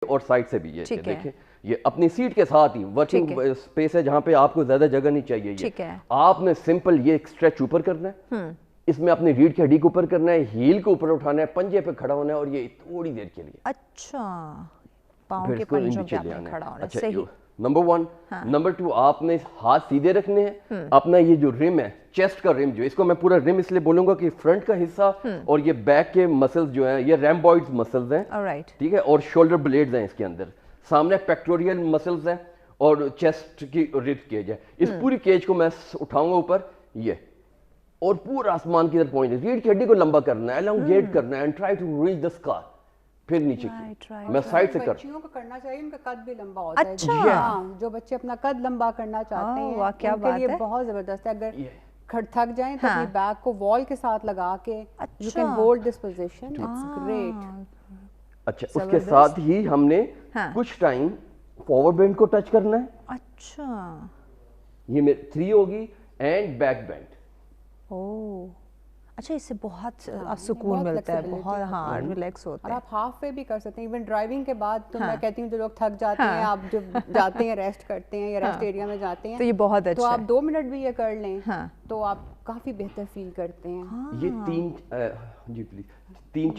اور سائڈ سے بھی. یہ دیکھیں یہ اپنی سیٹ کے ساتھ ہی ورکنگ اسپیس ہے جہاں پہ آپ کو زیادہ جگہ نہیں چاہیے. یہ آپ نے سمپل یہ اسٹریچ اوپر کرنا ہے, اس میں اپنی ریڑھ کی ہڈی کے اوپر کرنا ہے, ہیل کے اوپر اٹھانا ہے, پنجے پہ کھڑا ہونا ہے اور یہ تھوڑی دیر کے لیے. اچھا پاؤں کے پنجوں پہ آپ نے کھڑا ہونا ہے. صحیح. نمبر 1. نمبر 2, آپ نے ہاتھ سیدھے رکھنے ہیں. اپنا یہ جو رم ہے, چیسٹ کا رم, جو اس کو میں پورا رم اس لیے بولوں گا کہ فرنٹ کا حصہ اور یہ بیک کے مسلز جو ہیں یہ ریمبوئڈ مسلز ہیں, ٹھیک ہے, اور شولڈر بلیڈز ہیں اس کے اندر. سامنے پیکٹوریل مسلز ہیں اور چیسٹ کی رب کیج ہے. اس پوری کیج کو میں اٹھاؤں گا اوپر یہ, اور پورا آسمان کی طرف پہنچ جائے. ریڑھ کی ہڈی کو لمبا کرنا ہے, elongate کرنا ہے, and try to reach the scar. پھر نیچے کی میں سائڈ سے بچیوں کو کرنا چاہیے, ان کا قد بھی لمبا ہوتا ہے. اچھا جو بچے اپنا قد لمبا کرنا چاہتے ہیں ان کے لیے بہت زبردست ہے. اگر تھک جائیں تو اپنی بیک کو وال کے ساتھ لگا کے you can hold this position. It's great. اچھا اس کے ساتھ ہی ہم نے کچھ ٹائم فارورڈ بینڈ کو ٹچ کرنا ہے. اچھا یہ میری 3 ہوگی, اینڈ بیک بینڈ. اچھا اس سے بہت سکون ملتا ہے, بہت ہاں ریلیکس ہوتا ہے. اور آپ ہاف وے بھی کر سکتے ہیں. ایون ڈرائیونگ کے بعد تو میں کہتی ہوں جو لوگ تھک جاتے ہیں, آپ جب جاتے ہیں ریسٹ کرتے ہیں یا ریسٹ ایریا میں جاتے ہیں تو یہ بہت اچھا, تو آپ 2 منٹ بھی یہ کر لیں تو آپ کافی بہتر فیل کرتے ہیں. یہ 3 جی پلیز 3